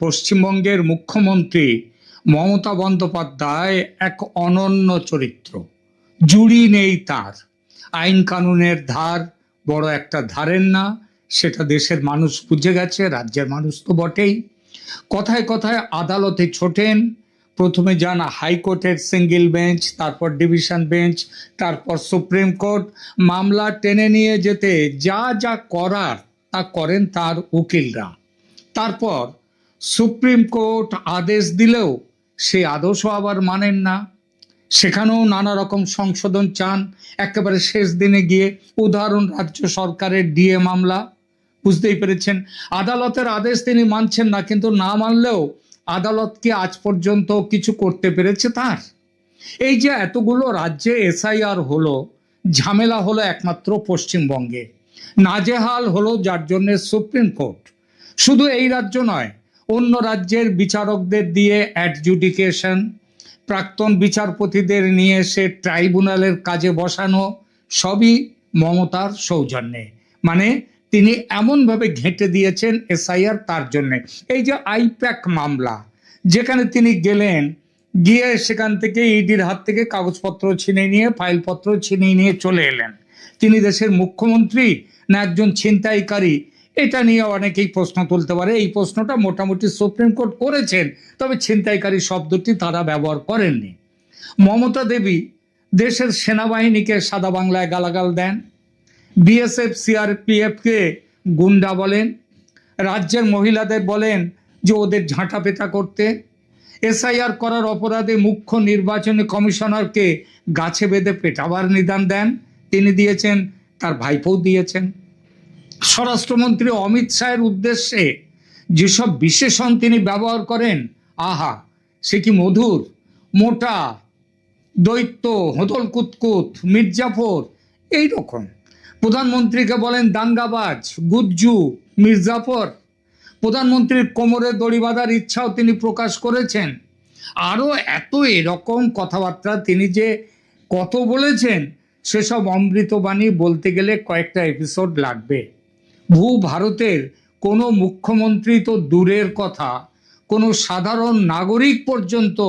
পশ্চিমবঙ্গের মুখ্যমন্ত্রী মমতা বন্দ্যোপাধ্যায় এক অনন্য চরিত্র। জুড়ি নেই তার। আইন কানুনের ধার বড় একটা ধারেন না, সেটা দেশের মানুষ বুঝে গেছে, রাজ্যের মানুষ তো বটেই। কথায় কথায় আদালতে ছোটেন। প্রথমে যান হাইকোর্টের সিঙ্গেল বেঞ্চ, তারপর ডিভিশন বেঞ্চ, তারপর সুপ্রিম কোর্ট। মামলা টেনে নিয়ে যেতে যা যা করার তা করেন তার উকিলরা। তারপর সুপ্রিম কোর্ট আদেশ দিলেও সেই আদেশও আবার মানেন না, সেখানেও নানা রকম সংশোধন চান একেবারে শেষ দিনে গিয়ে। উদাহরণ রাজ্য সরকারের ডিএ মামলা, বুঝতেই পেরেছেন। আদালতের আদেশ তিনি মানছেন না, কিন্তু না মানলেও আদালতকে আজ পর্যন্ত কিছু করতে পেরেছে তার? এই যে এতগুলো রাজ্যে এসআইআর হলো, ঝামেলা হলো একমাত্র পশ্চিমবঙ্গে, নাজেহাল হলো যার জন্য সুপ্রিম কোর্ট। শুধু এই রাজ্য নয়, অন্য রাজ্যের বিচারকদের দিয়ে অ্যাডজুডিকেশন, প্রাক্তন বিচারপতিদের নিয়ে এসে ট্রাইব্যুনালের কাজে বসানো, সবই মমতার সৌজন্যে। মানে তিনি এমনভাবে ঘেঁটে দিয়েছেন এসআইআর তার জন্যে। এই যে আইপ্যাক মামলা, যেখানে তিনি গেলেন, গিয়ে সেখান থেকে ইডির হাত থেকে কাগজপত্র ছিনিয়ে নিয়ে, ফাইলপত্র ছিনিয়ে নিয়ে চলে এলেন। তিনি দেশের মুখ্যমন্ত্রী না একজন ছিনতাইকারী, এটা নিয়ে অনেকেই প্রশ্ন তুলতে পারে। এই প্রশ্নটা মোটামুটি সুপ্রিম কোর্ট করেছেন, তবে ছিনতাইকারী শব্দটি তারা ব্যবহার করেননি। মমতা দেবী দেশের সেনাবাহিনীকে সাদা বাংলায় গালাগাল দেন, বিএসএফ সিআরপিএফকে গুন্ডা বলেন, রাজ্যের মহিলাদের বলেন যে ওদের ঝাঁটা পেটা করতে। এসআইআর করার অপরাধে মুখ্য নির্বাচনী কমিশনারকে গাছে বেঁধে পেটাবার নিদান দেন, তিনি দিয়েছেন, তার ভাইপোও দিয়েছেন। স্বরাষ্ট্রমন্ত্রী অমিত শাহের উদ্দেশ্যে যেসব বিশেষণ তিনি ব্যবহার করেন, আহা সে কি মধুর। মোটা, দৈত্য, হোদল কুতকুত, মির্জাফর, এই রকম। প্রধানমন্ত্রীকে বলেন দাঙ্গাবাজ, গুজ্জু, মির্জাফর। প্রধানমন্ত্রীর কোমরে দড়ি বাঁধার ইচ্ছাও তিনি প্রকাশ করেছেন। আরও এত এরকম কথাবার্তা তিনি যে কত বলেছেন, সেসব অমৃতবাণী বলতে গেলে কয়েকটা এপিসোড লাগবে। ভারতের কোনো মুখ্যমন্ত্রী তো দূরের কথা, কোনো সাধারণ নাগরিক পর্যন্ত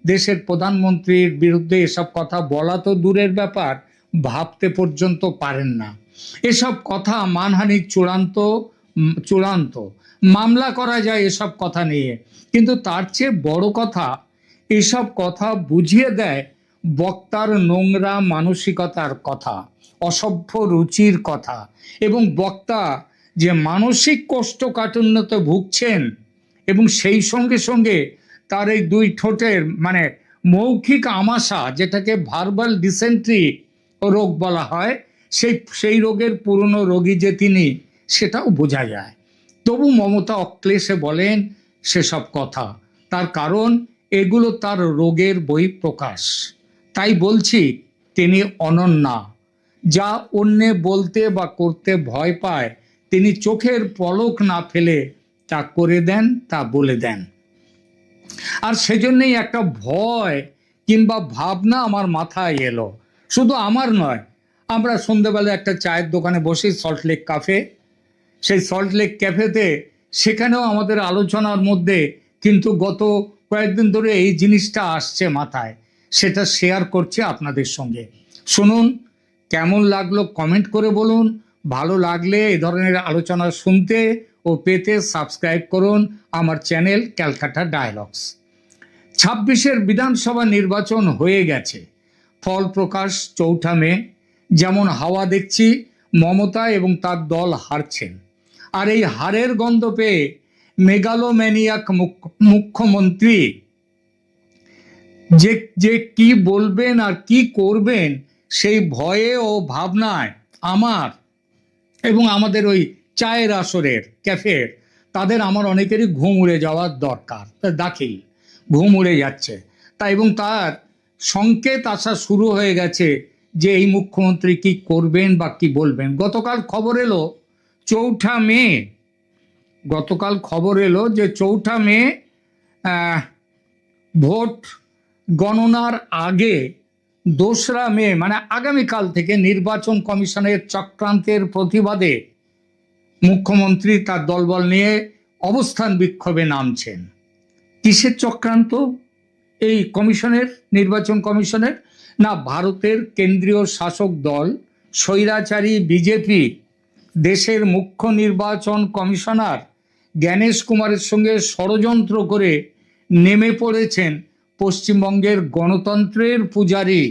দেশের প্রধানমন্ত্রীর বিরুদ্ধে এসব কথা বলা তো দূরের ব্যাপার, ভাবতে পর্যন্ত পারেন না। এসব কথা মানহানির চূড়ান্ত মামলা করা যায় এসব কথা নিয়ে। কিন্তু তার চেয়ে বড় কথা, এসব কথা বুঝিয়ে দেয় বক্তার নোংরা মানসিকতার কথা, অসভ্য রুচির কথা, এবং বক্তা যে মানসিক কোষ্ঠকাঠিন্যতে ভুগছেন, এবং সেই সঙ্গে সঙ্গে তার এই দুই ঠোঁটের মানে মৌখিক আমাশা, যেটাকে ভার্বাল ডিসেন্ট্রি রোগ বলা হয়, সেই রোগের পুরনো রোগী যে তিনি, সেটাও বোঝা যায়। তবু মমতা অক্লেশে বলেন সেসব কথা, তার কারণ এগুলো তার রোগের বহিঃপ্রকাশ। তাই বলছি, তিনি অনন্যা। যা অন্যে বলতে বা করতে ভয় পায়, তিনি চোখের পলক না ফেলে তা করে দেন, তা বলে দেন। আর সেজন্যই একটা ভয় কিংবা ভাবনা আমার মাথায় এলো। শুধু আমার নয়, আমরা সন্ধ্যেবেলা একটা চায়ের দোকানে বসি, সল্টলেক ক্যাফে। সেই সল্টলেক ক্যাফেতে, সেখানেও আমাদের আলোচনার মধ্যে কিন্তু গত কয়েকদিন ধরে এই জিনিসটা আসছে মাথায়, সেটা শেয়ার করছি আপনাদের সঙ্গে। শুনুন, কেমন লাগলো কমেন্ট করে বলুন। ভালো লাগলে এ ধরনের আলোচনা শুনতে ও পেতে সাবস্ক্রাইব করুন আমার চ্যানেল ক্যালকাটা ডায়ালগস। 26-এর বিধানসভা নির্বাচন হয়ে গেছে, ফল প্রকাশ 4 মে। যেমন হাওয়া দেখছি, মমতা এবং তার দল হারছেন। আর এই হারের গন্ধ পেয়ে মেগালোম্যানিয়াক মুখ্যমন্ত্রী যে কি বলবেন আর কি করবেন, সেই ভয়ে ও ভাবনায় আমার এবং আমাদের ওই চায়ের আসরের ক্যাফের আমার অনেকেরই ঘুম উড়ে যাওয়ার দরকার, দাখিল ঘুম উড়ে যাচ্ছে। এবং তার সংকেত আসা শুরু হয়ে গেছে যে এই মুখ্যমন্ত্রী কি করবেন বা কি বলবেন। গতকাল খবর এলো যে 4 মে ভোট গণনার আগে 2রা মে মানে আগামীকাল থেকে নির্বাচন কমিশনের চক্রান্তের প্রতিবাদে মুখ্যমন্ত্রী তার দলবল নিয়ে অবস্থান বিক্ষোভে নামছেন। কিসের চক্রান্ত এই কমিশনের, নির্বাচন কমিশনের? না, ভারতের কেন্দ্রীয় শাসক দল স্বৈরাচারী বিজেপি দেশের মুখ্য নির্বাচন কমিশনার জ্ঞানেশ কুমারের সঙ্গে ষড়যন্ত্র করে নেমে পড়েছেন পশ্চিমবঙ্গের গণতন্ত্রের পূজারী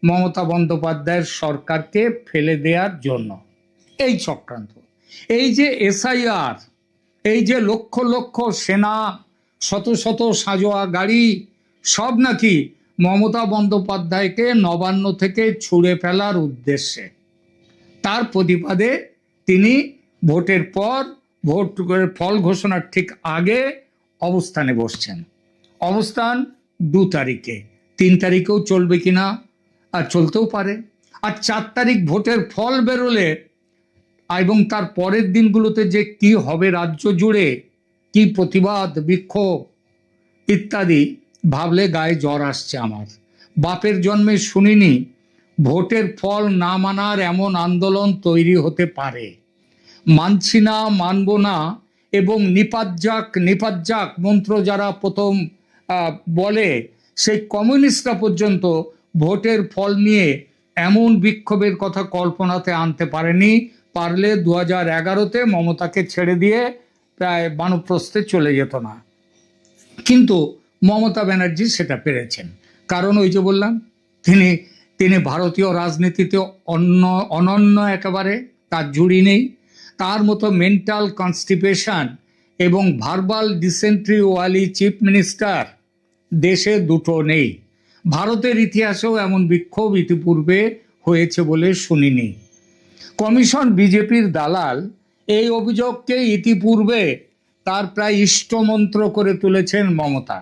মমতা বন্দ্যোপাধ্যায়ের সরকারকে ফেলে দেওয়ার জন্য। এই চক্রান্ত, এই যে এসআইআর, এই যে লক্ষ লক্ষ সেনা, শত শত সাজোয়া গাড়ি, সব নাকি মমতা বন্দ্যোপাধ্যায়কে নবান্ন থেকে ছুঁড়ে ফেলার উদ্দেশ্যে। তার প্রতিবাদে তিনি ভোটের পর, ভোটের ফল ঘোষণার ঠিক আগে অবস্থানে বসছেন। অবস্থান 2 তারিখে, 3 তারিখেও চলবে কিনা, আর চলতেও পারে। আর 4 তারিখ ভোটের ফল বেরোলে এবং তার পরের দিনগুলোতে যে কি হবে রাজ্য জুড়ে, কি প্রতিবাদ, বিক্ষোভ ইত্যাদি, ভাবলে গায়ে জ্বর আসছে আমার। বাপের জন্মে শুনিনি ভোটের ফল না মানার এমন আন্দোলন তৈরি হতে পারে। মানছি না, মানব না এবং নিপাজ্জাক মন্ত্র যারা প্রথম বলে, সেই কমিউনিস্টরা পর্যন্ত ভোটের ফল নিয়ে এমন বিক্ষোভের কথা কল্পনাতে আনতে পারেনি। পারলে 2011-তে মমতাকে ছেড়ে দিয়ে প্রায় বানপ্রস্থে চলে যেত না, কিন্তু মমতা ব্যানার্জি সেটা পেরেছেন। কারণ ওই যে বললাম, তিনি ভারতীয় রাজনীতিতে অনন্য একেবারে, তার জুড়ি নেই। তার মতো মেন্টাল কনস্টিপেশন এবং ভার্বাল ডিসেন্ট্রি ওয়ালি চিফ মিনিস্টার দেশে দুটো নেই। ভারতের ইতিহাসেও এমন বিক্ষোভ ইতিপূর্বে হয়েছে বলে শুনিনি। কমিশন বিজেপির দালাল এই অভিযোগকে ইতিপূর্বে তার প্রায় ইষ্টমন্ত্র করে তুলেছেন মমতা।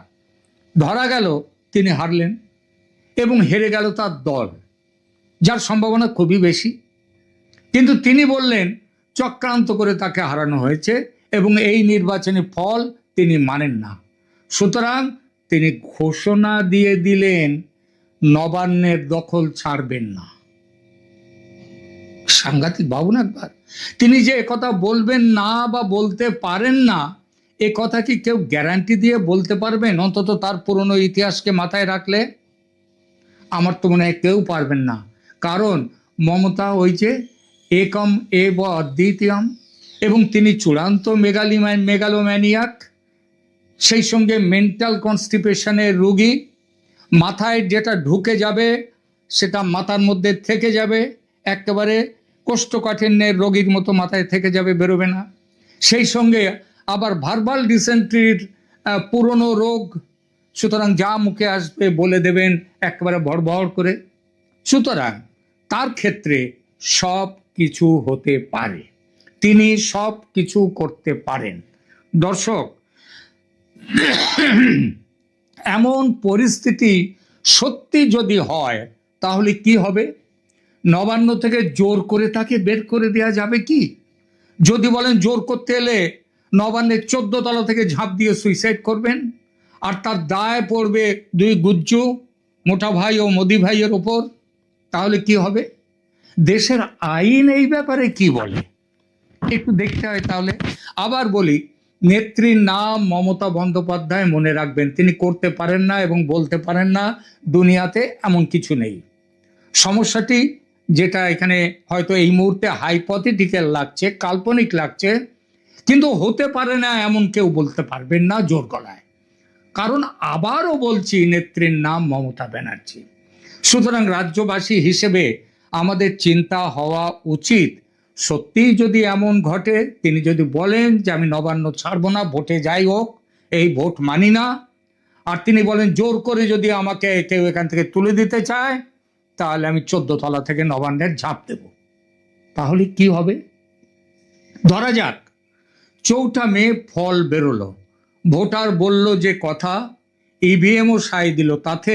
ধরা গেল তিনি হারলেন এবং হেরে গেল তার দল, যার সম্ভাবনা খুবই বেশি। কিন্তু তিনি বললেন চক্রান্ত করে তাকে হারানো হয়েছে এবং এই নির্বাচনী ফল তিনি মানেন না। সুতরাং তিনি ঘোষণা দিয়ে দিলেন নবান্নের দখল ছাড়বেন না। সাংঘাতিক ভাবুন একবার। তিনি যে একথা বলবেন না বা বলতে পারেন না, এ কথা কি কেউ গ্যারান্টি দিয়ে বলতে পারবেন? অন্তত তার পুরনো ইতিহাসকে মাথায় রাখলে আমার তো মনে হয় কেউ পারবেন না। কারণ মমতা ওই যে একম এব অদ্বিতীয়ম, এবং তিনি চূড়ান্ত মেগালোম্যানিয়াক, সেই সঙ্গে মেন্টাল কনস্টিপেশনের রোগী। মাথায় যেটা ঢুকে যাবে সেটা মাথার মধ্যে থেকে যাবে, একেবারে কোষ্ঠকাঠিন্যের রোগীর মতো মাথায় থেকে যাবে, বেরোবে না। সেই সঙ্গে আবার ভার্বাল ডিসেন্ট্রির পুরনো রোগ, সুতরাং যা মুখে আসবে বলে দেবেন একেবারে ভড়ভড় করে। সুতরাং তার ক্ষেত্রে সব কিছু হতে পারে, তিনি সব কিছু করতে পারেন। দর্শক, এমন পরিস্থিতি সত্যি যদি হয় তাহলে কি হবে? নবান্ন থেকে জোর করে তাকে বের করে দেওয়া যাবে কি? যদি বলেন জোর করতে এলে নবান্নের 14 তলা থেকে ঝাঁপ দিয়ে সুইসাইড করবেন, আর তার দায় পড়বে 2 গুজ্জু, মোটা ভাই ও মোদি ভাইয়ের ওপর, তাহলে কি হবে? দেশের আইন এই ব্যাপারে কি বলে একটু দেখতে হয়। তাহলে আবার বলি, নেত্রীর নাম মমতা বন্দ্যোপাধ্যায়, মনে রাখবেন তিনি করতে পারেন না এবং বলতে পারেন না, দুনিয়াতে এমন কিছু নেই। সমস্যাটি যেটা এখানে হয়তো এই মুহূর্তে হাইপোথেটিক্যাল লাগছে, কাল্পনিক লাগছে, কিন্তু হতে পারে না এমন কেউ বলতে পারবেন না জোর গলায়। কারণ আবারও বলছি, নেত্রীর নাম মমতা ব্যানার্জি। সুতরাং রাজ্যবাসী হিসেবে আমাদের চিন্তা হওয়া উচিত, সত্যিই যদি এমন ঘটে, তিনি যদি বলেন যে আমি নবান্ন ছাড়বো না, ভোটে যাই হোক, এই ভোট মানি না, আর তিনি বলেন জোর করে যদি আমাকে কেউ এখান থেকে তুলে দিতে চায় তাহলে আমি 14 তলা থেকে নবান্নের ঝাঁপ দেব, তাহলে কি হবে? ধরা যাক 4 মে ফল বেরোলো, ভোটার বলল যে কথা, ইভিএমও সায় দিল, তাতে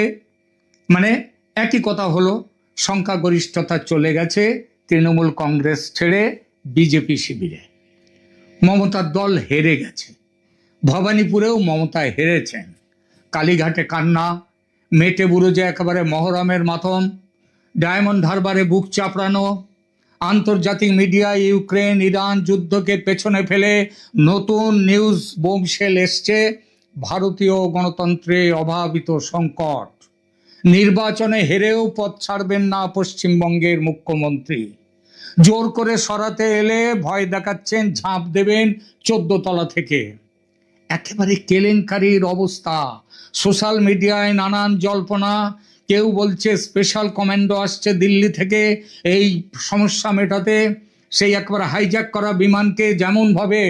মানে একই কথা হলো, সংখ্যাগরিষ্ঠতা চলে গেছে তৃণমূল কংগ্রেস ছেড়ে বিজেপি শিবিরে। মমতার দল হেরে গেছে। ভবানীপুরেও মমতা হেরেছেন। কালীঘাটে কান্না, মেটে বুরুজে একেবারে মহরমের মাতম, ডায়মন্ড হারবারে বুক চাপড়ানো, আন্তর্জাতিক মিডিয়া ইউক্রেন ইরান যুদ্ধকে পেছনে ফেলে নতুন নিউজ বোমশেল এসছে ভারতীয় গণতন্ত্রে অভাবিত সংকট। নির্বাচনে হেরেও পথ ছাড়বেন না পশ্চিমবঙ্গের মুখ্যমন্ত্রী। জোর করে সরাতে এলে ভয় দেখাচ্ছেন ঝাঁপ দেবেন 14 তলা থেকে। একেবারে কেলেঙ্কারির অবস্থা। সোশ্যাল মিডিয়ায় নানান জল্পনা। কেউ বলছে স্পেশাল কমান্ডো আসছে দিল্লি থেকে এই সমস্যা মেটাতে। সেই একবার হাইজ্যাক করা বিমানকে যেমনভাবে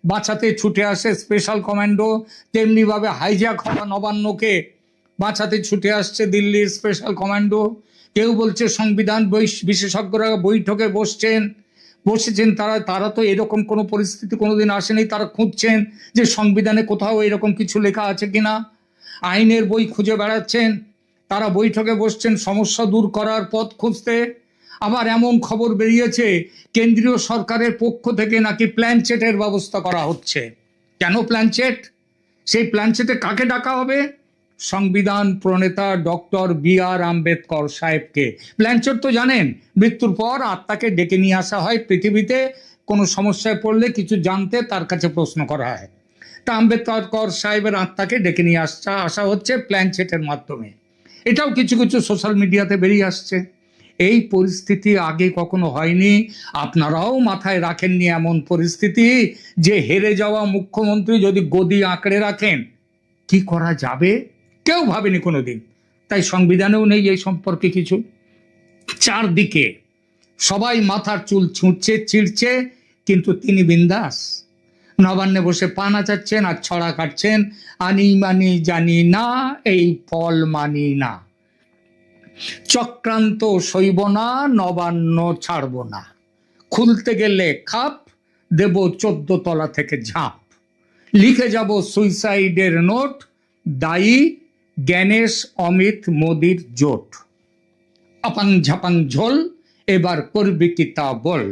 বাঁচাতে ছুটে আসে স্পেশাল কমান্ডো, তেমনিভাবে হাইজ্যাক হওয়া নবান্নকে বাঁচাতে ছুটে আসছে দিল্লির স্পেশাল কমান্ডো। কেউ বলছে সংবিধান বিশেষজ্ঞরা বৈঠকে বসেছেন তারা তো এরকম কোনো পরিস্থিতি কোনোদিন আসেনি। তারা খুঁজছেন যে সংবিধানে কোথাও এরকম কিছু লেখা আছে কিনা। আইনের বই খুঁজে বেড়াচ্ছেন। তারা বৈঠকে বসছেন সমস্যা দূর করার পথ খুঁজতে। আবার এমন খবর বেরিয়েছে কেন্দ্রীয় সরকারের পক্ষ থেকে নাকি প্ল্যানচেটের ব্যবস্থা করা হচ্ছে। কেন প্ল্যানচেট? সেই প্ল্যানচেটে কাকে ডাকা হবে? সংবিধান প্রণেতা ডক্টর বি.আর. আম্বেদকর সাহেবকে। প্ল্যানচেট তো জানেন, মৃত্যুর পর আত্মাকে ডেকে নিয়ে আসা হয় পৃথিবীতে কোনো সমস্যায় পড়লে কিছু জানতে তার কাছে প্রশ্ন করা হয়। তা আম্বেদকর সাহেবের আত্মাকে ডেকে নিয়ে আসা হচ্ছে প্ল্যানচেটের মাধ্যমে। এটাও কিছু কিছু সোশ্যাল মিডিয়াতে বেরিয়ে আসছে। এই পরিস্থিতি আগে কখনো হয়নি। আপনারাও মাথায় রাখেননি এমন পরিস্থিতি যে হেরে যাওয়া মুখ্যমন্ত্রী যদি গদি আঁকড়ে রাখেন কি করা যাবে, কেউ ভাবেনি কোনোদিন। তাই সংবিধানেও নেই এই সম্পর্কে কিছু। চারদিকে সবাই মাথার চুল ছিঁড়ছে, কিন্তু তিনি বিন্দাস নবান্নে বসে পা নাচাচ্ছেন আর ছড়া কাটছেন। আনি মানি জানি না, এই ফল মানি না। চক্রান্ত সইব না, নবান্ন ছাড়ব না। খুলতে গেলে খাপ দেব 14 তলা থেকে ঝাঁপ। লিখে যাব সুইসাইডের নোট, দায়ী জ্ঞানেশ অমিত মোদির জোট। আপাং ঝাপাং ঝোল, এবার করবি কি তা বল।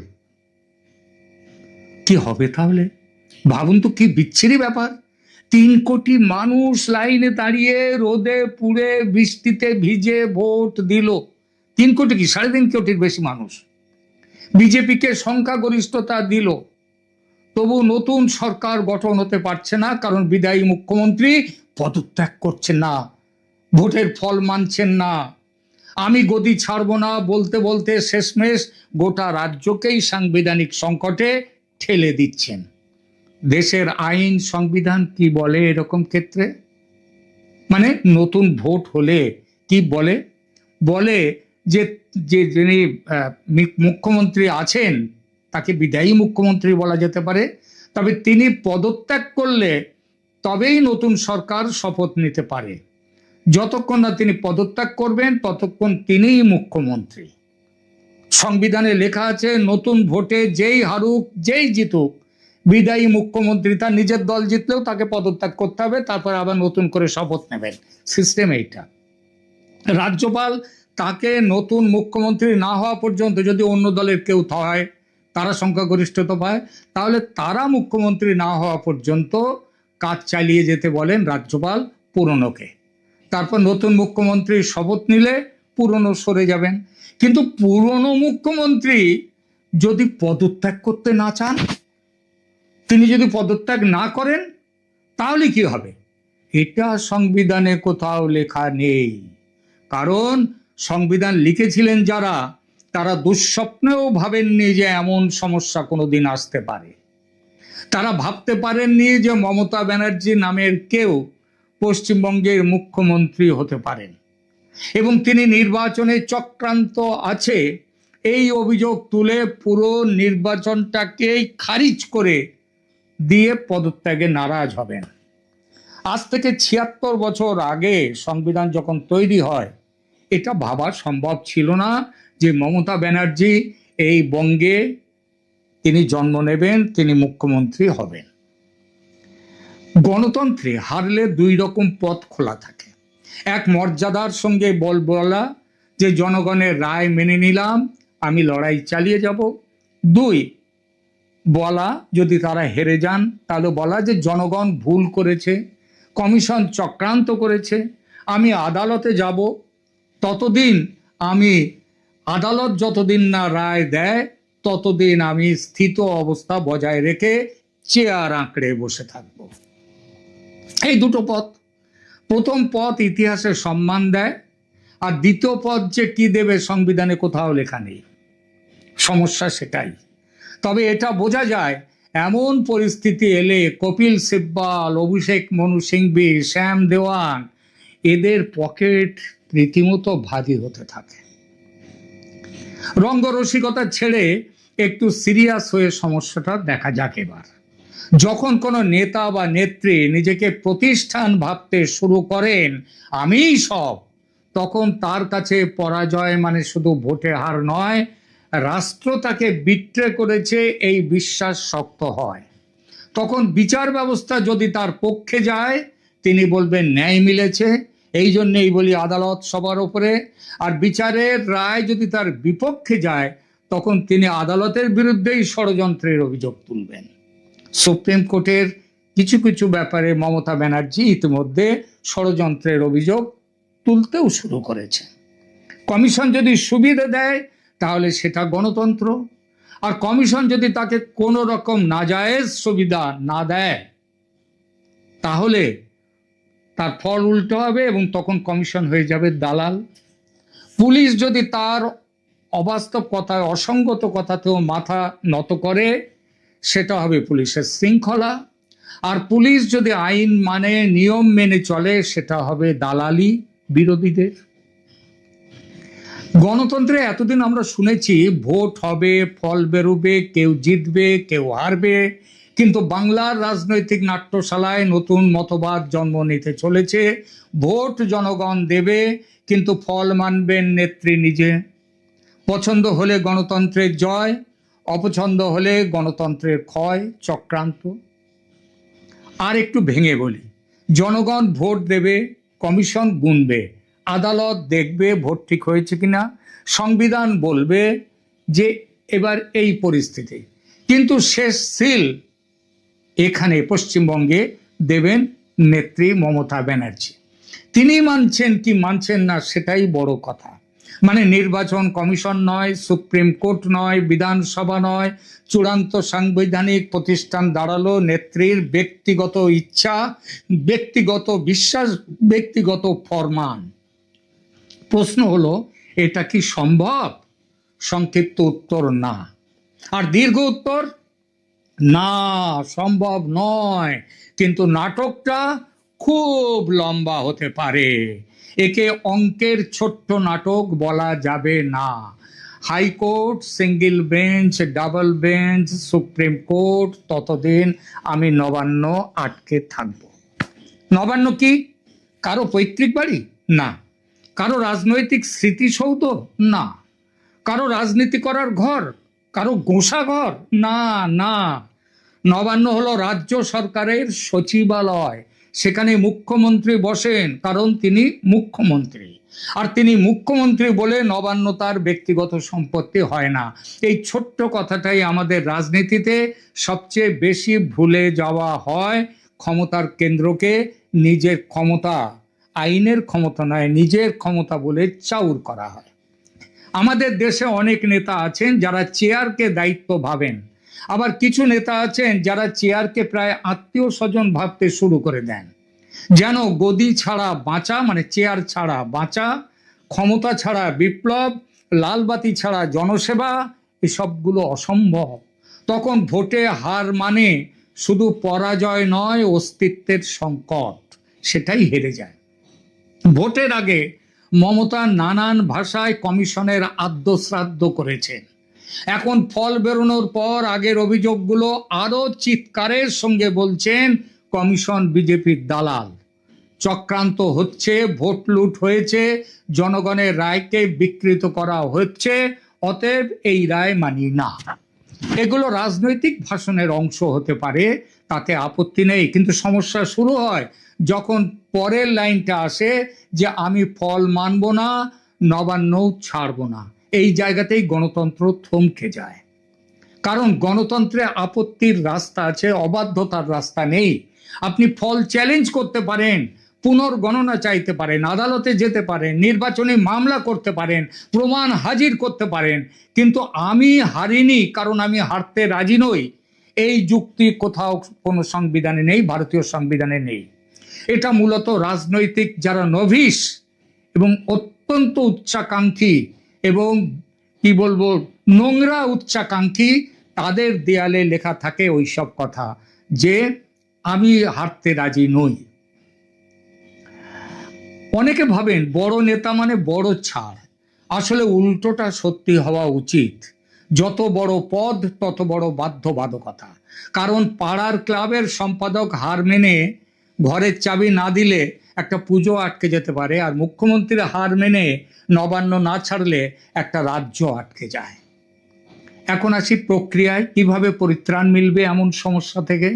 কি হবে তাহলে? ভাবুন তো কি বিচ্ছিরি ব্যাপার। 3 কোটি মানুষ লাইনে দাঁড়িয়ে রোদে পুড়ে বৃষ্টিতে ভিজে ভোট দিল। 3 কোটি কি 3.5 কোটির বেশি মানুষ বিজেপিকে সংখ্যাগরিষ্ঠতা দিল। তবু নতুন সরকার গঠন হতে পারছে না, কারণ বিদায়ী মুখ্যমন্ত্রী পদত্যাগ করছেন না, ভোটের ফল মানছেন না। আমি গদি ছাড়ব না বলতে বলতে শেষমেশ গোটা রাজ্যকেই সাংবিধানিক সংকটে ঠেলে দিচ্ছেন। দেশের আইন সংবিধান কি বলে এরকম ক্ষেত্রে? মানে নতুন ভোট হলে কি বলে? বলে যে যিনি মুখ্যমন্ত্রী আছেন তাকে বিদায়ী মুখ্যমন্ত্রী বলা যেতে পারে, তবে তিনি পদত্যাগ করলে তবেই নতুন সরকার শপথ নিতে পারে। যতক্ষণ না তিনি পদত্যাগ করবেন ততক্ষণ তিনিই মুখ্যমন্ত্রী। সংবিধানে লেখা আছে নতুন ভোটে যেই হারুক যেই জিতুক বিদায়ী মুখ্যমন্ত্রী তার নিজের দল জিতলেও তাকে পদত্যাগ করতে হবে, তারপর আবার নতুন করে শপথ নেবেন। সিস্টেম এইটা। রাজ্যপাল তাকে নতুন মুখ্যমন্ত্রী না হওয়া পর্যন্ত যদি অন্য দলের কেউ হয়, তারা সংখ্যাগরিষ্ঠতা পায়, তাহলে তারা মুখ্যমন্ত্রী না হওয়া পর্যন্ত কাজ চালিয়ে যেতে বলেন রাজ্যপাল পুরনোকে। তারপর নতুন মুখ্যমন্ত্রী শপথ নিলে পুরনো সরে যাবেন। কিন্তু পুরনো মুখ্যমন্ত্রী যদি পদত্যাগ করতে না চান, তিনি যদি পদত্যাগ না করেন, তাহলে কি হবে? এটা সংবিধানে কোথাও লেখা নেই। কারণ সংবিধান লিখেছিলেন যারা, তারা দুঃস্বপ্নেও ভাবেননি যে এমন সমস্যা কোনোদিন আসতে পারে। তারা ভাবতে পারেননি যে মমতা ব্যানার্জি নামের কেউ পশ্চিমবঙ্গের মুখ্যমন্ত্রী হতে পারেন এবং তিনি নির্বাচনে চক্রান্ত আছে এই অভিযোগ তুলে পুরো নির্বাচনটাকেই খারিজ করে দিয়ে পদত্যাগে নারাজ হবেন। আজ থেকে 76 বছর আগে সংবিধান যখন তৈরি হয়, এটা ভাবা সম্ভব ছিল না যে মমতা ব্যানার্জি এই বঙ্গে তিনি জন্ম নেবেন, তিনি মুখ্যমন্ত্রী হবেন। গণতন্ত্রে হারলে 2 রকম পথ খোলা থাকে। এক, মর্যাদার সঙ্গে বলা যে জনগণের রায় মেনে নিলাম, আমি লড়াই চালিয়ে যাব। 2, বলা যদি তারা হেরে যান তাহলে বলা যে জনগণ ভুল করেছে, কমিশন চক্রান্ত করেছে, আমি আদালতে যাব, ততদিন আদালত যতদিন না রায় দেয় ততদিন আমি স্থিত অবস্থা বজায় রেখে চেয়ার আঁকড়ে বসে থাকব। এই দুটো পথ। প্রথম পথ ইতিহাসে সম্মান দেয়, আর দ্বিতীয় পথ যে কি দেবে সংবিধানে কোথাও লেখা নেই। সমস্যা সেটাই। তবে এটা বোঝা যায় এমন পরিস্থিতি এলে কপিল সিব্বল, অভিষেক মনু সিংভি, শ্যাম দেওয়ান, এদের পকেট রীতিমতো ভারী হতে থাকে। রঙ্গরসিকতা ছেড়ে একটু সিরিয়াস হয়ে সমস্যাটা দেখা যাক এবার। যখন কোনো নেতা বা নেত্রী নিজেকে প্রতিষ্ঠান ভাবতে শুরু করেন আমিই সব, তখন তার কাছে পরাজয় মানে শুধু ভোটে হার নয়, রাষ্ট্র তাকে বিট্রে করেছে এই বিশ্বাস শক্ত হয়। তখন বিচার ব্যবস্থা যদি তার পক্ষে যায় তিনি বলবেন ন্যায় মিলেছে, এই জন্যেই বলি আদালত সবার উপরে। আর বিচারের রায় যদি তার বিপক্ষে যায় তখন তিনি আদালতের বিরুদ্ধেই ষড়যন্ত্রের অভিযোগ তুলবেন। সুপ্রিম কোর্টের কিছু কিছু ব্যাপারে মমতা ব্যানার্জি ইতিমধ্যে ষড়যন্ত্রের অভিযোগ তুলতেও শুরু করেছে। কমিশন যদি সুবিধা দেয় তাহলে সেটা গণতন্ত্র, আর কমিশন যদি তাকে কোনো রকম নাজায়েজ সুবিধা না দেয় তাহলে তার ফল উল্টো হবে এবং তখন কমিশন হয়ে যাবে দালাল। পুলিশ যদি তার অবাস্তব কথায়, অসঙ্গত কথাতেও মাথা নত করে সেটা হবে পুলিশের শৃঙ্খলা। আর পুলিশ যদি আইন মানে, নিয়ম মেনে চলে, সেটা হবে দালালি বিরোধীদের। গণতন্ত্রে এতদিন আমরা শুনেছি ভোট হবে, ফল বেরোবে, কেউ জিতবে কেউ হারবে, কিন্তু বাংলার রাজনৈতিক নাট্যশালায় নতুন মতবাদ জন্ম নিতে চলেছে। ভোট জনগণ দেবে কিন্তু ফল মানবেন নেত্রী নিজে। পছন্দ হলে গণতন্ত্রের জয়, অপছন্দ হলে গণতন্ত্রের ক্ষয়, চক্রান্ত। আর একটু ভেঙে বলি, জনগণ ভোট দেবে, কমিশন গুনবে, আদালত দেখবে ভোট ঠিক হয়েছে কিনা, সংবিধান বলবে যে এবার এই পরিস্থিতি, কিন্তু শেষ সিল এখানে পশ্চিমবঙ্গে দেবেন নেত্রী মমতা ব্যানার্জি। তিনি মানছেন কি মানছেন না সেটাই বড় কথা। মানে নির্বাচন কমিশন নয়, সুপ্রিম কোর্ট নয়, বিধানসভা নয়, চূড়ান্ত সাংবিধানিক প্রতিষ্ঠান দাঁড়ালো নেত্রীর ব্যক্তিগত ইচ্ছা, ব্যক্তিগত বিশ্বাস, ব্যক্তিগত ফরমান। প্রশ্ন হলো এটা কি সম্ভব? সংক্ষিপ্ত উত্তর না, আর দীর্ঘ উত্তর না, সম্ভব নয়। কিন্তু নাটকটা খুব লম্বা হতে পারে। একে অঙ্কের ছোট্ট নাটক বলা যাবে না। High court, single bench, double bench, supreme court, ততদিন আমি নবান্ন আটকে থাকব। নবান্ন কি কারো পৈতৃক বাড়ি? না। কারো রাজনৈতিক স্মৃতিসৌধ? না। কারো রাজনীতি করার ঘর? কারো গোঁসা ঘর? না না। নবান্ন হলো রাজ্য সরকারের সচিবালয়। সেখানে মুখ্যমন্ত্রী বসেন, কারণ তিনি মুখ্যমন্ত্রী। আর তিনি মুখ্যমন্ত্রী বলে নবান্ন তার ব্যক্তিগত সম্পত্তি হয় না। এই ছোট্ট কথাটাই আমাদের রাজনীতিতে সবচেয়ে বেশি ভুলে যাওয়া হয়। ক্ষমতার কেন্দ্রকে নিজের ক্ষমতা, আইনের ক্ষমতা নয়, নিজের ক্ষমতা বলে চাউর করা হয়। আমাদের দেশে অনেক নেতা আছেন যারা চেয়ারকে দায়িত্ব ভাবেন, আবার কিছু নেতা আছেন যারা চেয়ারকে প্রায় আত্মীয় স্বজন ভাবতে শুরু করে দেন। যেন গদি ছাড়া বাঁচা মানে চেয়ার ছাড়া বাঁচা, ক্ষমতা ছাড়া বিপ্লব, লালবাতি ছাড়া জনসেবা, এসবগুলো অসম্ভব। তখন ভোটে হার মানে শুধু পরাজয় নয়, অস্তিত্বের সংকট, সেটাই হেরে যায়। ভোটের আগে মমতা নানান ভাষায় কমিশনের আদ্যশ্রাদ্ধ করেছেন। এখন ফল বেরোনোর পর আগের অভিযোগগুলো আরো চিৎকারের সঙ্গে বলছেন কমিশন বিজেপির দালাল, চক্রান্ত হচ্ছে, ভোট লুট হয়েছে, জনগণের রায়কে বিকৃত করা হচ্ছে, অতএব এই রায় মানি না। এগুলো রাজনৈতিক ভাষণের অংশ হতে পারে, তাতে আপত্তি নেই, কিন্তু সমস্যা শুরু হয় যখন পরের লাইনটা আসে যে আমি ফল মানব না, নবান্ন ছাড়ব না। এই জায়গাতেই গণতন্ত্র থমকে যায়। কারণ গণতন্ত্রে আপত্তির রাস্তা আছে, অবাধ্যতার রাস্তা নেই। আপনি ফল চ্যালেঞ্জ করতে পারেন, পুনর্গণনা চাইতে পারেন, আদালতে যেতে পারেন, নির্বাচনী মামলা করতে পারেন, প্রমাণ হাজির করতে পারেন, কিন্তু আমি হারিনি কারণ আমি হারতে রাজি নই, এই যুক্তি কোথাও কোনো সংবিধানে নেই, ভারতীয় সংবিধানে নেই। এটা মূলত রাজনৈতিক যারা নভিস এবং অত্যন্ত উচ্চাকাঙ্ক্ষী এবং কি বলবো নোংরা উচ্চাকাঙ্ক্ষী, তাদের দেয়ালে লেখা থাকে ওই সব কথা যে আমি হারতে রাজি নই। অনেকে ভাবেন বড় নেতা মানে বড় ছাড়, আসলে উল্টোটা সত্যি হওয়া উচিত। যত বড় পদ তত বড় বাধ্যবাধকতা। কারণ পাড়ার ক্লাবের সম্পাদক হার মেনে ঘরের চাবি না দিলে একটা পুজো আটকে যেতে পারে, আর মুখ্যমন্ত্রী হার মেনে নবান্ন না ছাড়লে একটা রাজ্য আটকে যায়। এখন আসি প্রক্রিয়ায়, কিভাবে পরিত্রাণ মিলবে এমন সমস্যা থেকে,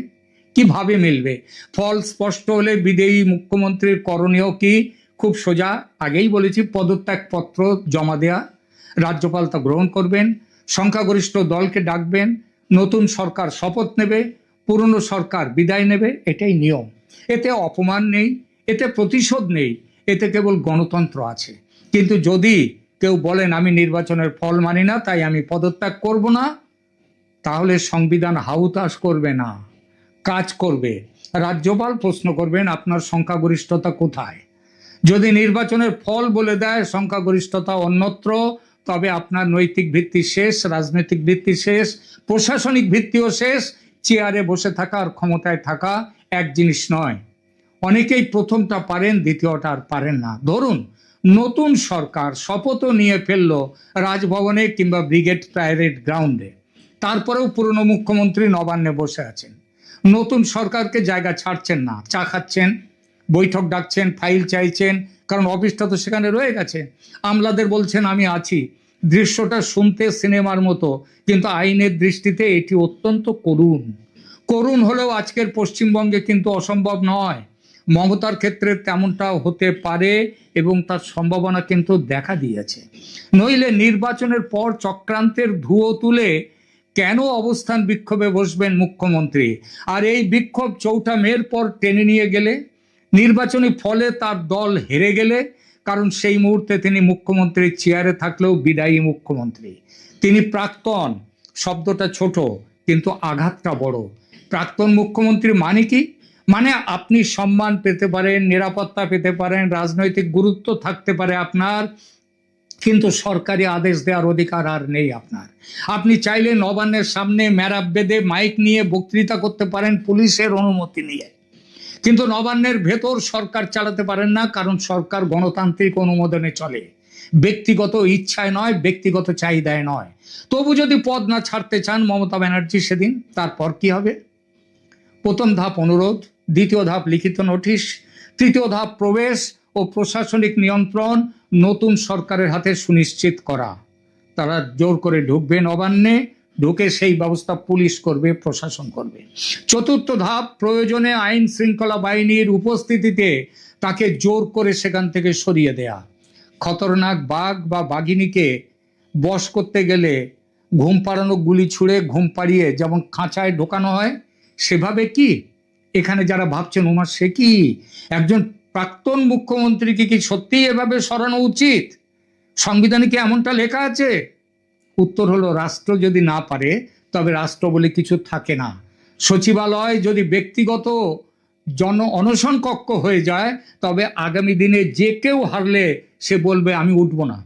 কিভাবে মিলবে? ফল স্পষ্ট হলে বিদেয়ী মুখ্যমন্ত্রীর করণীয় কি? খুব সোজা, আগেই বলেছি, পদত্যাগপত্র জমা দেয়া, রাজ্যপাল তা গ্রহণ করবেন, সংখ্যাগরিষ্ঠ দলকে ডাকবেন, নতুন সরকার শপথ নেবে, পুরনো সরকার বিদায় নেবে, এটাই নিয়ম। এতে অপমান নেই, এতে প্রতিশোধ নেই, এতে কেবল গণতন্ত্র আছে। কিন্তু যদি কেউ বলেন আমি নির্বাচনের ফল মানি না তাই আমি পদত্যাগ করব না, তাহলে সংবিধান হাউতাস করবে না, কাজ করবে। রাজ্যপাল প্রশ্ন করবেন আপনার সংখ্যাগরিষ্ঠতা কোথায়? যদি নির্বাচনের ফল বলে দেয় সংখ্যাগরিষ্ঠতা অন্যত্র, তবে আপনার নৈতিক ভিত্তি শেষ, রাজনৈতিক ভিত্তি শেষ, প্রশাসনিক ভিত্তিও শেষ। চেয়ারে বসে থাকা আর ক্ষমতায় থাকা এক জিনিস নয়। অনেকেই প্রথমটা পারেন, দ্বিতীয়টা আর পারেন না। ধরুন নতুন সরকার শপথও নিয়ে ফেললো রাজভবনে কিংবা ব্রিগেড প্যারেড গ্রাউন্ডে, তারপরেও পুরনো মুখ্যমন্ত্রী নবান্নে বসে আছেন, নতুন সরকারকে জায়গা ছাড়ছেন না, চা খাচ্ছেন, বৈঠক ডাকছেন, ফাইল চাইছেন, কারণ অফিসটা তো সেখানে রয়ে গেছে, আমলাদের বলছেন আমি আছি। দৃশ্যটা শুনতে সিনেমার মতো, কিন্তু আইনের দৃষ্টিতে এটি অত্যন্ত করুণ। করুণ হলেও আজকের পশ্চিমবঙ্গে কিন্তু অসম্ভব নয়। মমতার ক্ষেত্রে তেমনটাও হতে পারে এবং তার সম্ভাবনা কিন্তু দেখা দিয়েছে। নইলে নির্বাচনের পর চক্রান্তের ধুয়ো তুলে কেন অবস্থান বিক্ষোভে বসবেন মুখ্যমন্ত্রী? আর এই বিক্ষোভ 4 মের পর টেনে নিয়ে গেলে, নির্বাচনী ফলে তার দল হেরে গেলে, কারণ সেই মুহূর্তে তিনি মুখ্যমন্ত্রীর চেয়ারে থাকলেও বিদায়ী মুখ্যমন্ত্রী। তিনি প্রাক্তন শব্দটা ছোট কিন্তু আঘাতটা বড়। প্রাক্তন মুখ্যমন্ত্রী মানে কি? মানে আপনি সম্মান পেতে পারেন, নিরাপত্তা পেতে পারেন, রাজনৈতিক গুরুত্ব থাকতে পারে আপনার, কিন্তু সরকারি আদেশ দেওয়ার অধিকার আর নেই আপনার। আপনি চাইলে নবান্নের সামনে ম্যারাপ বেঁধে মাইক নিয়ে বক্তৃতা করতে পারেন পুলিশের অনুমতি নিয়ে, কিন্তু নবান্নের ভেতর সরকার চালাতে পারেন না, কারণ সরকার গণতান্ত্রিক অনুমোদনে চলে, ব্যক্তিগত ইচ্ছায় নয়, ব্যক্তিগত চাহিদায় নয়। তবু যদি পদ না ছাড়তে চান মমতা ব্যানার্জি সেদিন, তারপর কি হবে? প্রথম ধাপ অনুরোধ, দ্বিতীয় ধাপ লিখিত নোটিশ, তৃতীয় ধাপ প্রবেশ ও প্রশাসনিক নিয়ন্ত্রণ নতুন সরকারের হাতে সুনিশ্চিত করা। তারা জোর করে ঢুকবে নবান্নে, ঢুকে সেই ব্যবস্থা পুলিশ করবে, প্রশাসন করবে। চতুর্থ ধাপ, প্রয়োজনে আইন শৃঙ্খলা বাহিনীর উপস্থিতিতে তাকে জোর করে সেখান থেকে সরিয়ে দেয়া। খতরনাক বাঘ বা বাঘিনীকে বশ করতে গেলে ঘুম পাড়ানো গুলি ছুঁড়ে ঘুম পাড়িয়ে যেমন খাঁচায় ঢোকানো হয়, সেভাবে কি এখানে যারা ভাবছেন ওমা সে কি একজন প্রাক্তন মুখ্যমন্ত্রীকে কি সত্যিই এভাবে সরানো উচিত? সংবিধানে কি এমনটা লেখা আছে? উত্তর হলো রাষ্ট্র যদি না পারে তবে রাষ্ট্র বলে কিছু থাকে না। সচিবালয় যদি ব্যক্তিগত অনশন কক্ষ হয়ে যায়, তবে আগামী দিনে যে কেউ হারলে সে বলবে আমি উঠব না।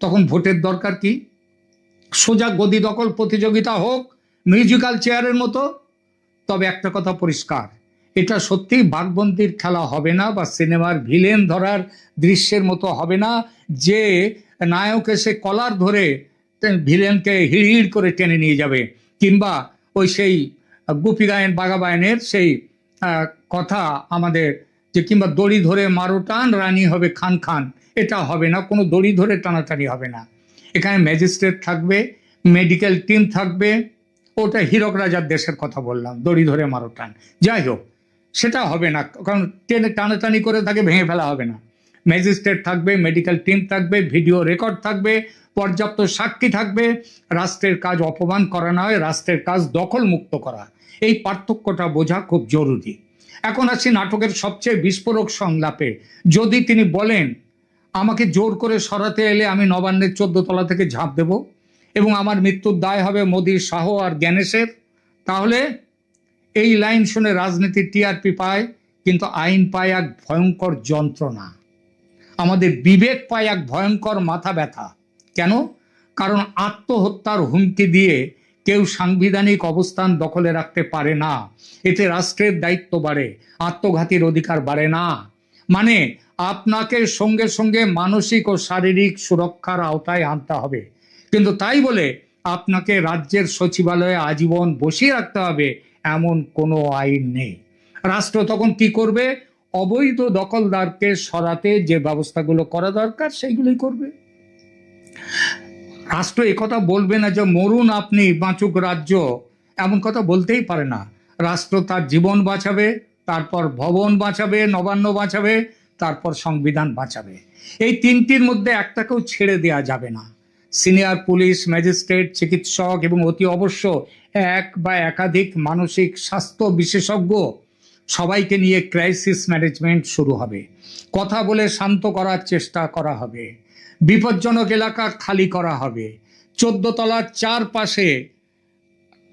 তখন ভোটের দরকার কি? সোজা গদি দখল প্রতিযোগিতা হোক মিউজিক্যাল চেয়ারের মতো। তবে একটা কথা পরিষ্কার, এটা সত্যিই বাঘবন্দির খেলা হবে না, বা সিনেমার ভিলেন ধরার দৃশ্যের মতো হবে না যে নায়ক এসে কলার ধরে ভিলেনকে হিড় করে টেনে নিয়ে যাবে, কিংবা ওই সেই গুপি গায়েন বাঘা বায়নের সেই কথা আমাদের যে কিংবা দড়ি ধরে মারো টান রানী হবে খান খান, এটা হবে না, কোনো দড়ি ধরে টানাটানি হবে না। এখানে ম্যাজিস্ট্রেট থাকবে, মেডিকেল টিম থাকবে, ওটা হীরক রাজার দেশের কথা বললাম, দড়ি ধরে মারো টান, যাই হোক সেটা হবে না, কারণ টেনে টানাটানি করে তাকে ভেঙে ফেলা হবে না। ম্যাজিস্ট্রেট থাকবে, মেডিকেল টিম থাকবে, ভিডিও রেকর্ড থাকবে, পর্যাপ্ত সাক্ষী থাকবে। রাষ্ট্রের কাজ অপমান করা নয়, রাষ্ট্রের কাজ দখল মুক্ত করা। এই পার্থক্যটা বোঝা খুব জরুরি। এখন আসি নাটকের সবচেয়ে বিস্ফোরক সংলাপে। যদি তিনি বলেন আমাকে জোর করে সরাতে এলে আমি নবান্নের 14 তলা থেকে ঝাঁপ দেব এবং আমার মৃত্যুর দায় হবে মোদির, শাহ আর জ্ঞানেশের, তাহলে এই লাইন শুনে রাজনীতির টিআরপি পায়, কিন্তু আইন পায় এক ভয়ঙ্কর যন্ত্রণা, আমাদের বিবেক পায় এক ভয়ঙ্কর মাথা ব্যথা। কেন? কারণ আত্মহত্যার হুমকি দিয়ে কেউ সাংবিধানিক অবস্থান দখলে রাখতে পারে না। এতে রাষ্ট্রের দায়িত্ব বাড়ে, আত্মঘাতীর অধিকার বাড়ে না। মানে আপনাকে সঙ্গে সঙ্গে মানসিক ও শারীরিক সুরক্ষার আওতায় আনতে হবে, কিন্তু তাই বলে আপনাকে রাজ্যের সচিবালয়ে আজীবন বসিয়ে রাখতে হবে এমন কোনো আইন নেই। রাষ্ট্র তখন কি করবে? অবৈধ দখলদারকে সরাতে যে ব্যবস্থাগুলো করা দরকার সেইগুলোই করবে। রাষ্ট্র একথা বলবে না যে মরুন আপনি, বাঁচুক রাজ্য, এমন কথা বলতেই পারে না। রাষ্ট্র তার জীবন বাঁচাবে, তারপর ভবন বাঁচাবে, নবান্ন বাঁচাবে, তারপর সংবিধান বাঁচাবে। এই তিনটির মধ্যে একটাকেও ছেড়ে দেয়া যাবে না। সিনিয়র পুলিশ, ম্যাজিস্ট্রেট, চিকিৎসক এবং অতি অবশ্য এক বা একাধিক মানসিক স্বাস্থ্য বিশেষজ্ঞ, সবাইকে নিয়ে ক্রাইসিস ম্যানেজমেন্ট শুরু হবে। কথা বলে শান্ত করার চেষ্টা করা হবে, বিপজ্জনক এলাকা খালি করা হবে, 14 তলার চারপাশে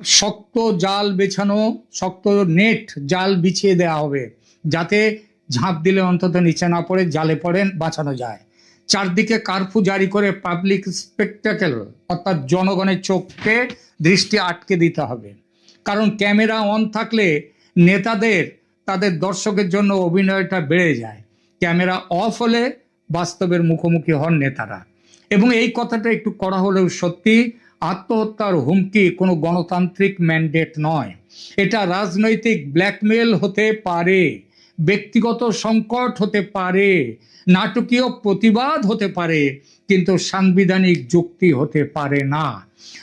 শক্ত জাল বেছানো, শক্ত নেট জাল বিছিয়ে দেওয়া হবে, যাতে ঝাঁপ দিলে অন্তত নিচে না পড়ে জালে পড়েন বাঁচানো যায়। চারদিকে কারফিউ জারি করে পাবলিক স্পেকটাকেল অর্থাৎ জনগণের চোখকে দৃষ্টি আটকে দিতে হবে। কারণ ক্যামেরা অন থাকলে নেতাদের তাদের দর্শকের জন্য অভিনয়টা বেড়ে যায়, ক্যামেরা অফ হলে বাস্তবের মুখোমুখি হন নেতারা। এবং এই কথাটা একটু করা হলেও সত্যি, আত্মহত্যার হুমকি কোনো গণতান্ত্রিক ম্যান্ডেট নয়। এটা রাজনৈতিক ব্ল্যাকমেল হতে পারে, ব্যক্তিগত সংকট হতে পারে, নাটকীয় প্রতিবাদ হতে পারে, কিন্তু সাংবিধানিক যুক্তি হতে পারে না।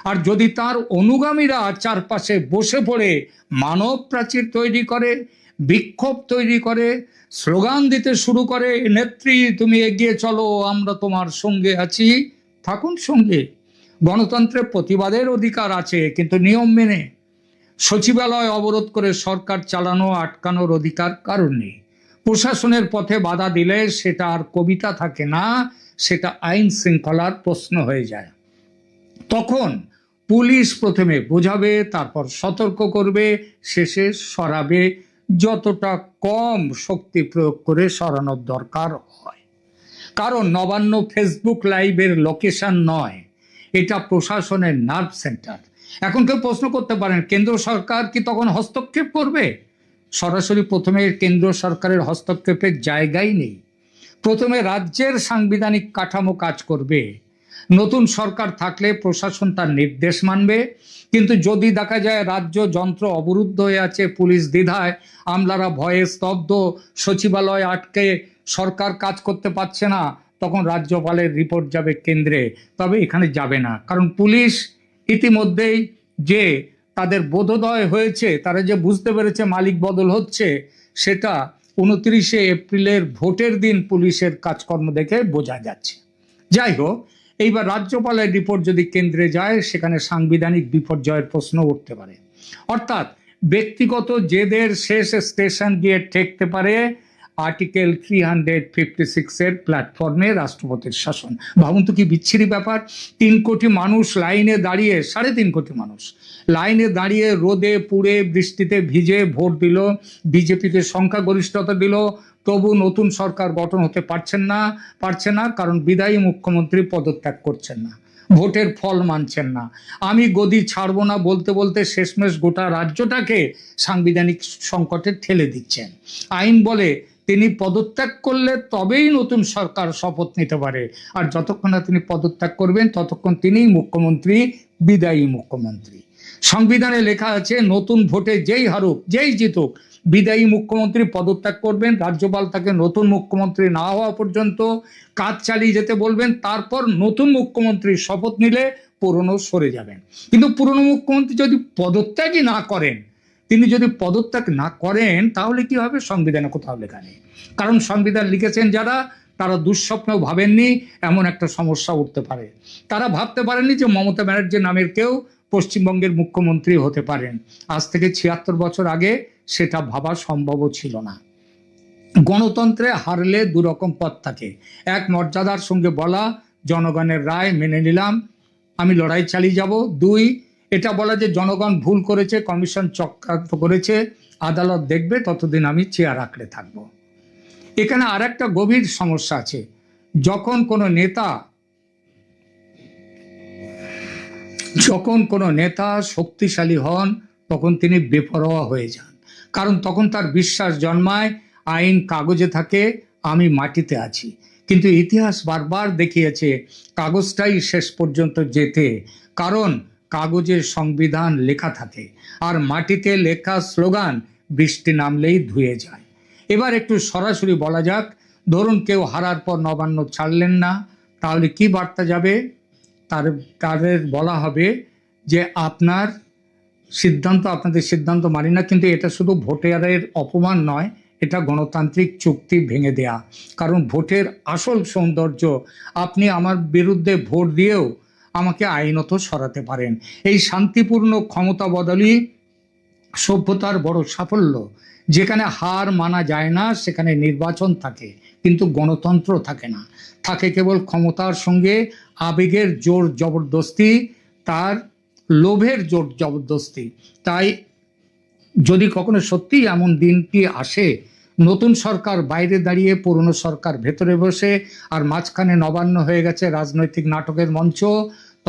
আর যদি তার অনুগামীরা চারপাশে বসে পড়ে মানব প্রাচীর তৈরি করে, বিক্ষোভ তৈরি করে, স্লোগান দিতে শুরু করে, নেত্রী তুমি এগিয়ে চলো, আমরা তোমার সঙ্গে আছি, থাকুন সঙ্গে। গণতন্ত্রের প্রতিবাদের অধিকার আছে, কিন্তু নিয়ম মেনে। সচিবালয় অবরোধ করে সরকার চালানো আটকানোর অধিকার কারণ নেই। প্রশাসনের পথে বাধা দিলে সেটা আর কবিতা থাকে না, সেটা আইন শৃঙ্খলার প্রশ্ন হয়ে যায়। তখন পুলিশ প্রথমে বোঝাবে, তারপর সতর্ক করবে, শেষে সরাবে, যতটা কম শক্তি প্রয়োগ করে সরানোর দরকার হয়। কারণ নবান্ন ফেসবুক লাইভের লোকেশন নয়, এটা প্রশাসনের নার্ভ সেন্টার। এখন কেউ প্রশ্ন করতে পারেন, কেন্দ্র সরকার কি তখন হস্তক্ষেপ করবে? সরাসরি প্রথমে কেন্দ্র সরকারের হস্তক্ষেপের জায়গাই নেই। প্রথমে রাজ্যের সাংবিধানিক কাঠামো কাজ করবে। নতুন সরকার থাকলে প্রশাসন তার নির্দেশ মানবে, কিন্তু যদি দেখা যায় রাজ্য যন্ত্র অবরুদ্ধ হয়ে আছে, পুলিশ দ্বিধায়, আমলারা ভয়ে স্তব্ধ, সচিবালয় আটকে সরকার কাজ করতে পারছে না, তখন রাজ্যপালের রিপোর্ট যাবে কেন্দ্রে। তবে এখানে যাবে না, কারণ পুলিশ ইতিমধ্যেই যে তাদের বোধোদয় হয়েছে, তারা যে বুঝতে পেরেছে মালিক বদল হচ্ছে, সেটা 29শে এপ্রিলের ভোটের দিন পুলিশের কাজকর্ম দেখে বোঝা যাচ্ছে। যাই হোক, এইবার রাজ্যপালের রিপোর্ট যদি কেন্দ্রে যায়, সেখানে সাংবিধানিক বিপর্যয়ের প্রশ্ন উঠতে পারে। অর্থাৎ ব্যক্তিগত জেদের শেষ স্টেশন গিয়ে ঠেকতে পারে আর্টিকেল 356-এর প্ল্যাটফর্মে রাষ্ট্রপতির শাসন। ভাবুন তো কি বিচ্ছিরি ব্যাপার। 3 কোটি মানুষ লাইনে দাঁড়িয়ে, 3.5 কোটি মানুষ লাইনে দাঁড়িয়ে রোদে পুড়ে বৃষ্টিতে ভিজে ভোট দিল, বিজেপিকে সংখ্যাগরিষ্ঠতা দিল, তবু নতুন সরকার গঠন হতে পারছে না, কারণ বিদায়ী মুখ্যমন্ত্রী পদত্যাগ করছেন না, ভোটের ফল মানছেন না। আমি গদি ছাড়বো না বলতে বলতে শেষমেশ গোটা রাজ্যটাকে সাংবিধানিক সংকটে ঠেলে দিচ্ছেন। আইন বলে তিনি পদত্যাগ করলে তবেই নতুন সরকার শপথ নিতে পারে, আর যতক্ষণ না তিনি পদত্যাগ করবেন ততক্ষণ তিনিই মুখ্যমন্ত্রী, বিদায়ী মুখ্যমন্ত্রী। সংবিধানে লেখা আছে নতুন ভোটে যেই হারুক, যেই জিতুক, বিদায়ী মুখ্যমন্ত্রী পদত্যাগ করবেন, রাজ্যপাল তাকে নতুন মুখ্যমন্ত্রী না হওয়া পর্যন্ত কাজ চালিয়ে যেতে বলবেন, তারপর নতুন মুখ্যমন্ত্রী শপথ নিলে পুরনো সরে যাবেন। কিন্তু পুরনো মুখ্যমন্ত্রী যদি পদত্যাগই না করেন, তিনি যদি পদত্যাগ না করেন, তাহলে কি হবে? সংবিধানে কোথাও লেখা নেই। কারণ সংবিধান লিখেছেন যারা, তারা দুঃস্বপ্নেও ভাবেননি এমন একটা সমস্যা উঠতে পারে। তারা ভাবতে পারেননি যে মমতা ব্যানার্জি নামের কেউ পশ্চিমবঙ্গের মুখ্যমন্ত্রী হতে পারেন। আজ থেকে 76 বছর আগে সেটা ভাবা সম্ভবও ছিল না। গণতন্ত্রে হারলে দুরকম পথ থাকে। এক, মর্যাদার সঙ্গে বলা জনগণের রায় মেনে নিলাম, আমি লড়াই চালিয়ে যাব। দুই, এটা বলা যে জনগণ ভুল করেছে, কমিশন চক্রান্ত করেছে, আদালত দেখবে, ততদিন আমি চেয়ার আঁকড়ে থাকব। এখানে আর একটা গভীর সমস্যা আছে। যখন কোনো নেতা শক্তিশালী হন তখন তিনি বেপরোয়া হয়ে যান, কারণ তখন তার বিশ্বাস জন্মায় আইন কাগজে থাকে, আমি মাটিতে আছি। কিন্তু ইতিহাস বারবার দেখিয়েছে কাগজটাই শেষ পর্যন্ত জেতে, কারণ কাগজে সংবিধান লেখা থাকে, আর মাটিতে লেখা স্লোগান বৃষ্টি নামলেই ধুয়ে যায়। এবার একটু সরাসরি বলা যাক, ধরুন কেউ হারার পর নবান্ন ছাড়লেন না, তাহলে কি বার্তা যাবে? তাদের বলা হবে যে আপনাদের সিদ্ধান্ত মানি না, কিন্তু এটা শুধু ভোটারের অপমান নয়, এটা গণতান্ত্রিক চুক্তি ভেঙে দেয়া। কারণ ভোটের আসল সৌন্দর্য, আপনি আমার বিরুদ্ধে ভোট দিয়েও আমাকে আইনত সরাতে পারেন। এই শান্তিপূর্ণ ক্ষমতা বদলই সভ্যতার বড় সাফল্য। যেখানে হার মানা যায় না সেখানে নির্বাচন থাকে, কিন্তু গণতন্ত্র থাকে না। থাকে কেবল ক্ষমতার সঙ্গে আবেগের জোর জবরদস্তি, তার লোভের জোর জবরদস্তি। তাই যদি কখনো সত্যি এমন দিনটি আসে, নতুন সরকার বাইরে দাঁড়িয়ে, পুরনো সরকার ভেতরে বসে, আর মাঝখানে নবান্ন হয়ে গেছে রাজনৈতিক নাটকের মঞ্চ,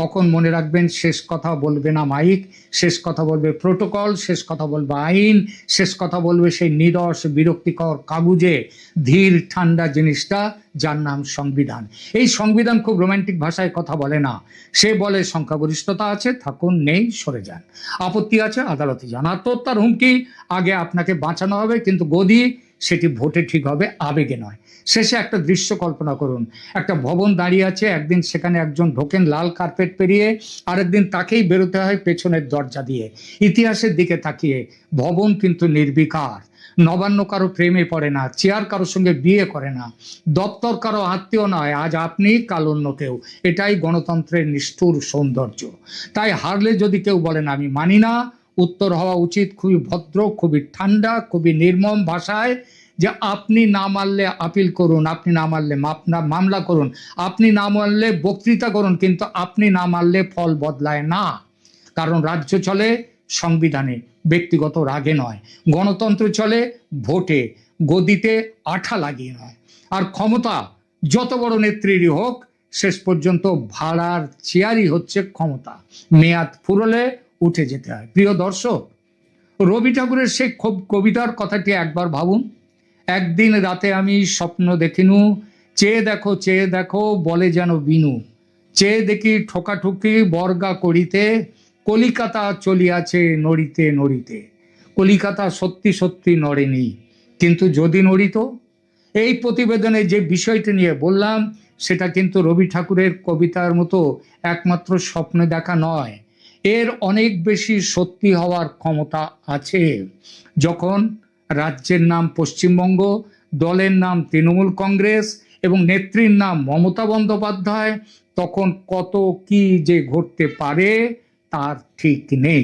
তখন মনে রাখবেন শেষ কথা বলবে না মাইক, শেষ কথা বলবে প্রোটোকল, শেষ কথা বলবে আইন, শেষ কথা বলবে সেই নিরস বিরক্তিকর কাগুজে ধীর ঠান্ডা জিনিসটা যার নাম সংবিধান। এই সংবিধান খুব রোমান্টিক ভাষায় কথা বলে না, সে বলে সংখ্যাগরিষ্ঠতা আছে, থাকুন, নেই সরে যান, আপত্তি আছে আদালতে যান, আত্মহত্যার হুমকি আগে আপনাকে বাঁচানো হবে, কিন্তু গদি সেটি ভোটে ঠিক হবে, আবেগে নয়। শেষে একটা দৃশ্য কল্পনা করুন, একটা ভবন দাঁড়িয়ে আছে, একদিন সেখানে একজন ঢোকেন লাল কার্পেট পেরিয়ে, আরেকদিন তাকেই বেরোতে হয় পেছনের দরজা দিয়ে। ইতিহাসের দিকে তাকিয়ে ভবন কিন্তু নির্বিকার, নবান্ন কারো প্রেমে পড়ে না, চেয়ার কারোর সঙ্গে বিয়ে করে না, দপ্তর কারো আত্মীয় নয়, আজ আপনি কাল অন্য কেউ। এটাই গণতন্ত্রের নিষ্ঠুর সৌন্দর্য। তাই হারলে যদি কেউ বলেন আমি মানি না, উত্তর হওয়া উচিত খুবই ভদ্র, খুবই ঠান্ডা, খুবই নির্মম ভাষায়, যে আপনি না মানলে আপিল করুন, আপনি না মানলে মামলা করুন, আপনি না মানলে বক্তৃতা করুন, কিন্তু আপনি না মানলে ফল বদলায় না। কারণ রাজ্য চলে সংবিধানে, ব্যক্তিগত রাগে নয়। গণতন্ত্র চলে ভোটে, গদিতে আঠা লাগিয়ে নয়। আর ক্ষমতা যত বড় নেত্রীরই হোক, শেষ পর্যন্ত ভাড়ার চেয়ারই হচ্ছে ক্ষমতা, মেয়াদ ফুরলে উঠে যেতে হয়। প্রিয় দর্শক, রবি ঠাকুরের সেই কবিতার কথাটি একবার ভাবুন। একদিন রাতে আমি স্বপ্ন দেখিনু, চেয়ে দেখো বলে যেন বিনু, চেয়ে দেখি ঠোকাঠুকি বর্গা করিতে, কলিকাতা চলিয়াছে নড়িতে নড়িতে। কলিকাতা সত্যি সত্যি নড়েনি, কিন্তু যদি নড়িত। এই প্রতিবেদনে যে বিষয়টি নিয়ে বললাম, সেটা কিন্তু রবি ঠাকুরের কবিতার মতো একমাত্র স্বপ্নে দেখা নয়, এর অনেক বেশি সত্যি হওয়ার ক্ষমতা আছে। যখন রাজ্যের নাম পশ্চিমবঙ্গ, দলের নাম তৃণমূল কংগ্রেস এবং নেত্রীর নাম মমতা বন্দ্যোপাধ্যায়, তখন কত কি যে ঘটতে পারে তার ঠিক নেই।